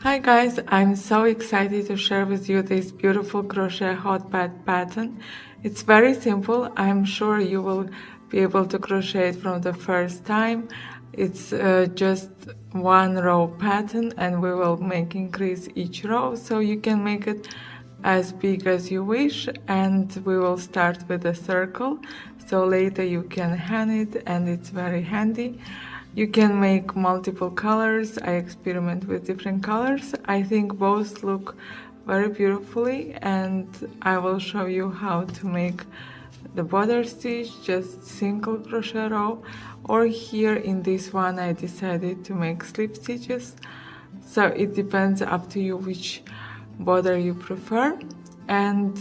Hi guys, I'm so excited to share with you this beautiful crochet hotpad pattern. It's very simple. I'm sure you will be able to crochet it from the first time. It's just one row pattern and we will increase each row so you can make it as big as you wish, and we will start with a circle so later you can hand it and it's very handy. You can make multiple colors. I experiment with different colors. I think both look very beautifully, and I will show you how to make the border stitch, just single crochet row, or here in this one I decided to make slip stitches. So it depends up to you which border you prefer. And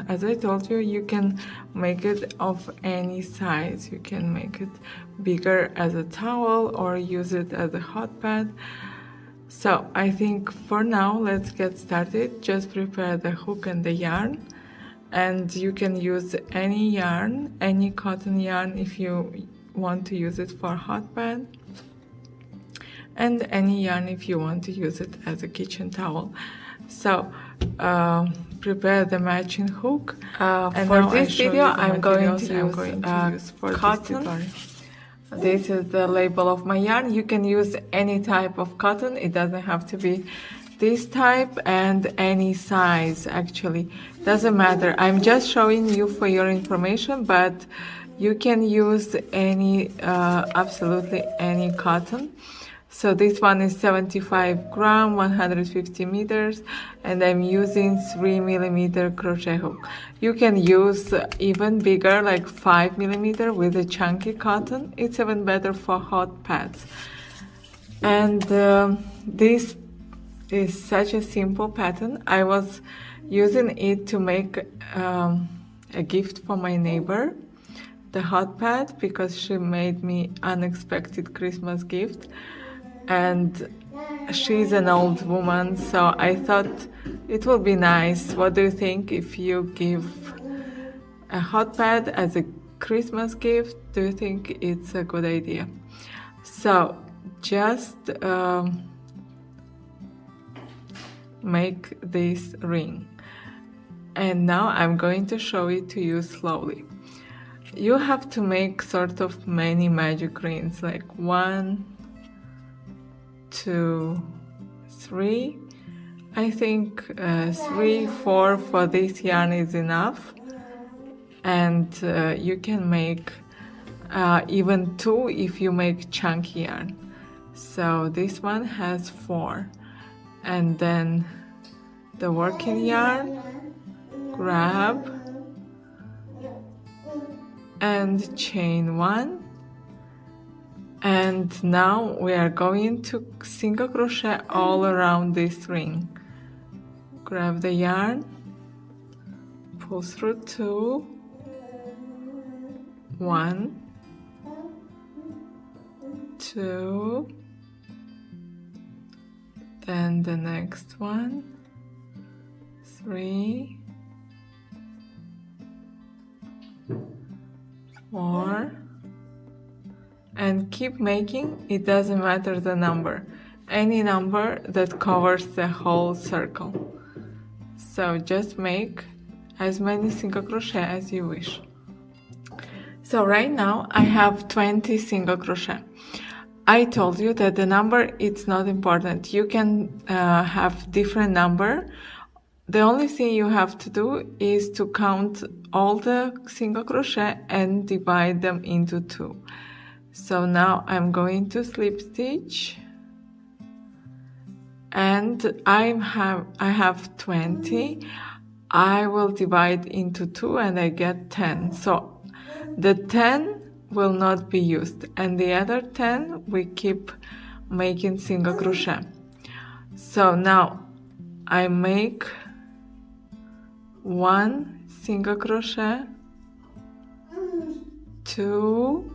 as I told you, you can make it of any size. You can make it bigger as a towel or use it as a hot pad. So I think for now, let's get started. Just prepare the hook and the yarn. And you can use any yarn, any cotton yarn if you want to use it for hot pad. And any yarn if you want to use it as a kitchen towel. So prepare the matching hook. And for this video I'm going to use cotton. This is the label of my yarn. You can use any type of cotton. It doesn't have to be this type, and any size actually. Doesn't matter. I'm just showing you for your information, but you can use any, absolutely any cotton. So this one is 75 gram, 150 meters, and I'm using 3mm crochet hook. You can use even bigger, like 5mm with a chunky cotton. It's even better for hot pads. And this is such a simple pattern. I was using it to make a gift for my neighbor, the hot pad, because she made me unexpected Christmas gift. And she's an old woman, so I thought it would be nice. What do you think if you give a hot pad as a Christmas gift? Do you think it's a good idea? So just make this ring, and now I'm going to show it to you slowly. You have to make sort of many magic rings, like 1, 2, 3. I think 3, 4 for this yarn is enough, and you can make even 2 if you make chunky yarn. So this one has 4, and then the working yarn, grab and chain 1. And now we are going to single crochet all around this ring. Grab the yarn, pull through 2, 1, 2, then the next one, 3, 4, and keep making. It doesn't matter the number, any number that covers the whole circle. So just make as many single crochet as you wish. So right now I have 20 single crochet. I told you that the number, it's not important. You can have different number. The only thing you have to do is to count all the single crochet and divide them into 2. So now I'm going to slip stitch, and I have 20. I will divide into 2 and I get 10. So the 10 will not be used, and the other 10 we keep making single crochet. So now I make 1 single crochet, 2,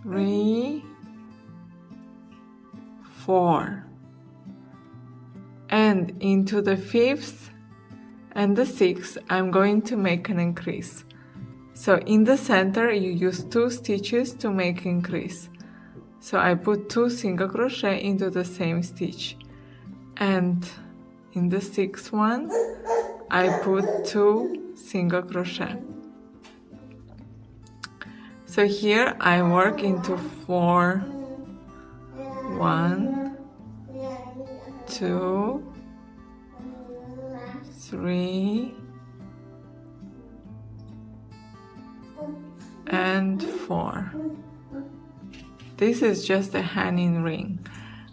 3, 4, and into the 5th and the 6th I'm going to make an increase. So in the center you use 2 stitches to make increase. So I put 2 single crochet into the same stitch, and in the 6th one I put 2 single crochet. So here I work into 4, 1, 2, 3, and 4. This is just a hanging ring,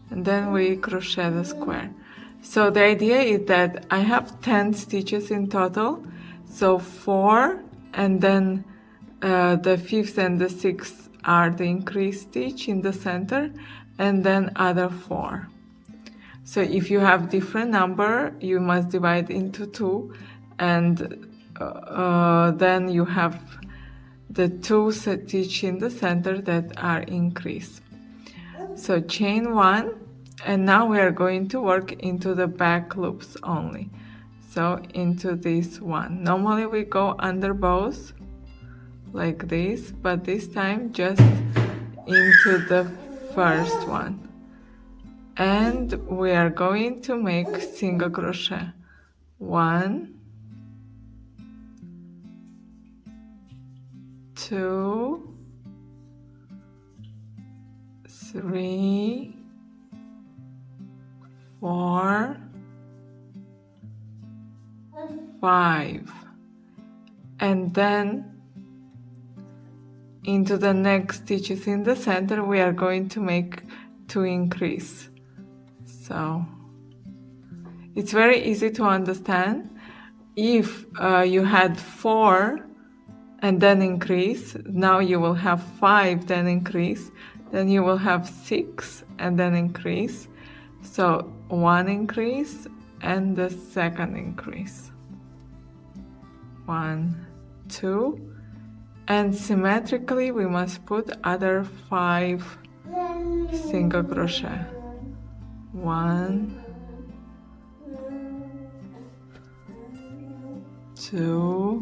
and then we crochet the square. So the idea is that I have 10 stitches in total, so 4, and then the 5th and the 6th are the increase stitch in the center, and then other 4. So if you have different number, you must divide into 2, and then you have the 2 stitch in the center that are increase. So chain 1, and now we are going to work into the back loops only. So into this one. Normally we go under both like this, but this time just into the first one. And we are going to make single crochet. 1, 2, 3, 4, 5, and then into the next stitches in the center we are going to make 2 increase. So it's very easy to understand. If you had 4 and then increase, now you will have 5 then increase, then you will have 6 and then increase. So 1 increase and the second increase. 1, 2, and symmetrically we must put other 5 single crochet. 1, 2,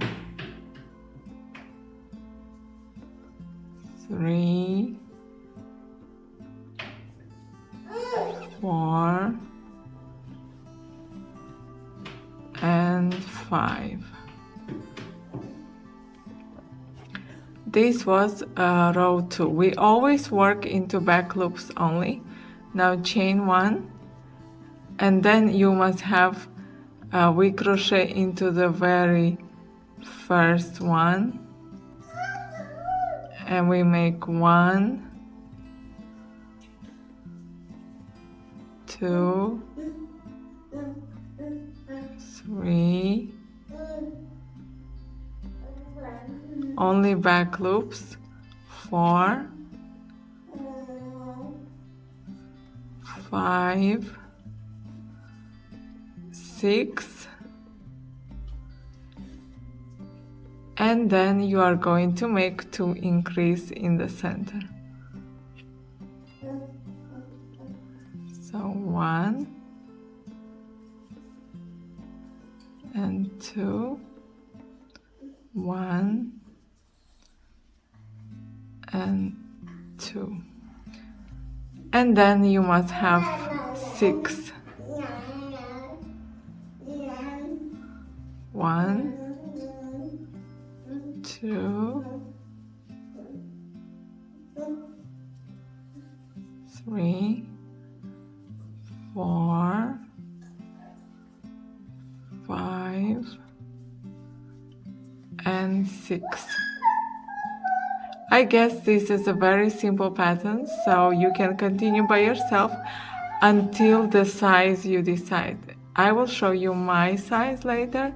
3, 4, and 5. This was row 2. We always work into back loops only. Now chain 1, and then you must have we crochet into the very first one, and we make 1, 2, 3, only back loops, 4, 5, 6, and then you are going to make 2 increase in the center. So 1 and 2, 1 and 2, and then you must have 6. 1, 2, 3, 4, 5, and 6. I guess this is a very simple pattern, so you can continue by yourself until the size you decide. I will show you my size later.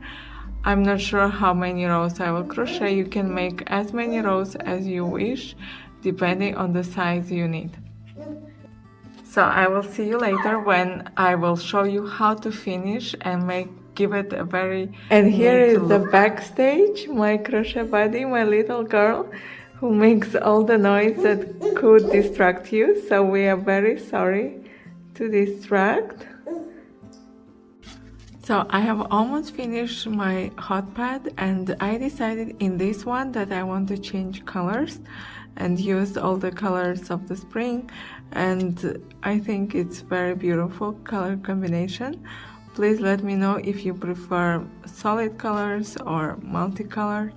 I'm not sure how many rows I will crochet. You can make as many rows as you wish, depending on the size you need. So I will see you later when I will show you how to finish and give it a very And here is look. The backstage, my crochet buddy, my little girl, who makes all the noise that could distract you. So we are very sorry to distract. So I have almost finished my hot pad, and I decided in this one that I want to change colors and use all the colors of the spring, and I think it's very beautiful color combination. Please let me know if you prefer solid colors or multicolor.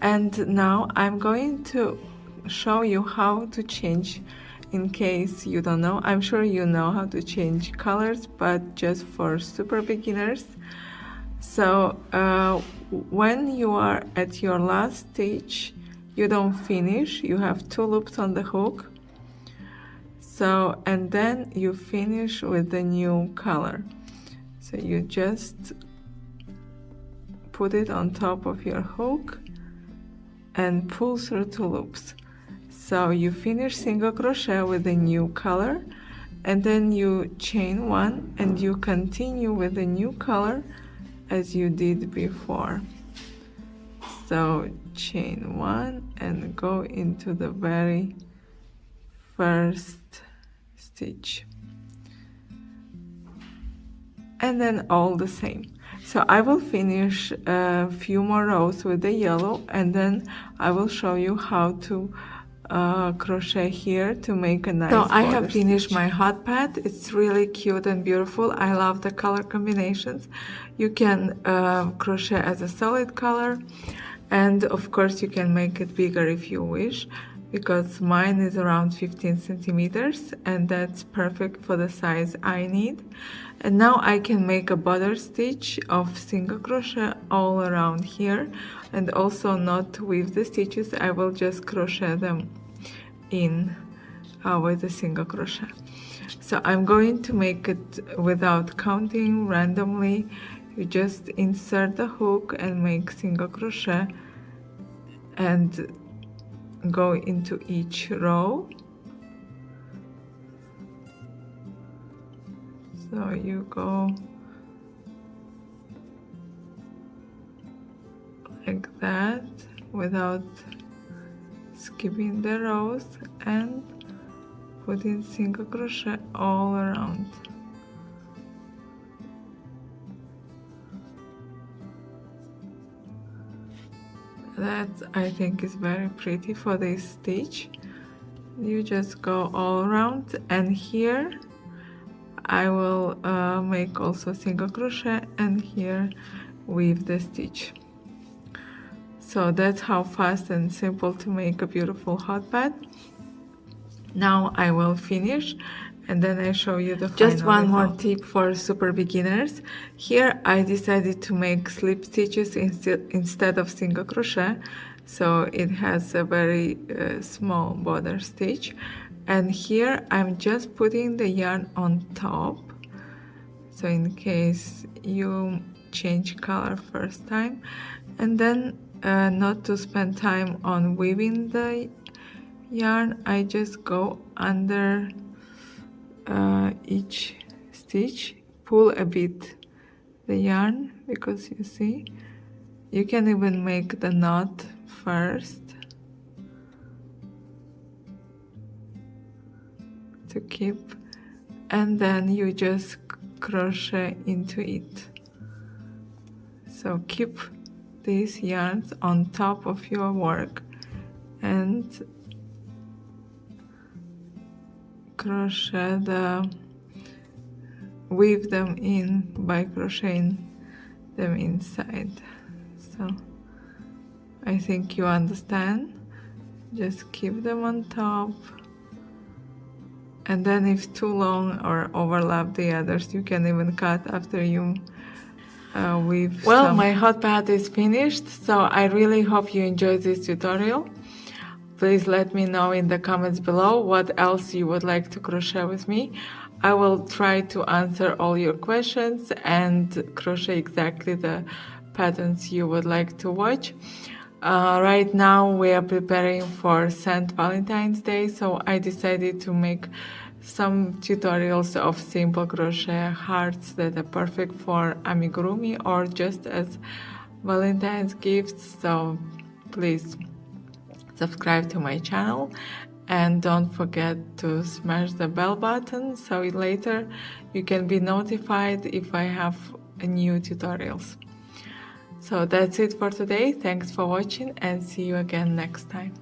And now I'm going to show you how to change, in case you don't know. I'm sure you know how to change colors, but just for super beginners. So when you are at your last stitch, you don't finish, you have 2 loops on the hook. So, and then you finish with the new color. So you just put it on top of your hook and pull through 2 loops. So you finish single crochet with the new color, and then you chain 1 and you continue with the new color as you did before. So chain 1 and go into the very first stitch, and then all the same. So I will finish a few more rows with the yellow, and then I will show you how to crochet here to make a nice border. So I have finished my hot pad. It's really cute and beautiful. I love the color combinations. You can crochet as a solid color, and of course you can make it bigger if you wish, because mine is around 15 centimeters, and that's perfect for the size I need. And now I can make a border stitch of single crochet all around here, and also not weave the stitches. I will just crochet them in with a single crochet. So I'm going to make it without counting randomly. You just insert the hook and make single crochet and go into each row. So you go like that without skipping the rows, and put in single crochet all around. That I think is very pretty for this stitch. You just go all around, and here I will make also single crochet, and here weave the stitch. So that's how fast and simple to make a beautiful hot pad. Now I will finish, and then I show you the final. Just one more tip for super beginners. Here I decided to make slip stitches instead of single crochet, so it has a very small border stitch. And here I'm just putting the yarn on top, so in case you change color first time, and then not to spend time on weaving the yarn, I just go under each stitch, pull a bit the yarn, because you see, you can even make the knot first to keep, and then you just crochet into it. So keep these yarns on top of your work and crochet weave them in by crocheting them inside. So I think you understand. Just keep them on top, and then if too long or overlap the others, you can even cut after you weave. Well, my hot pad is finished, so I really hope you enjoyed this tutorial. Please let me know in the comments below what else you would like to crochet with me. I will try to answer all your questions and crochet exactly the patterns you would like to watch. Right now we are preparing for St. Valentine's Day, so I decided to make some tutorials of simple crochet hearts that are perfect for amigurumi or just as Valentine's gifts. So please subscribe to my channel and don't forget to smash the bell button so later you can be notified if I have new tutorials. So that's it for today. Thanks for watching and see you again next time.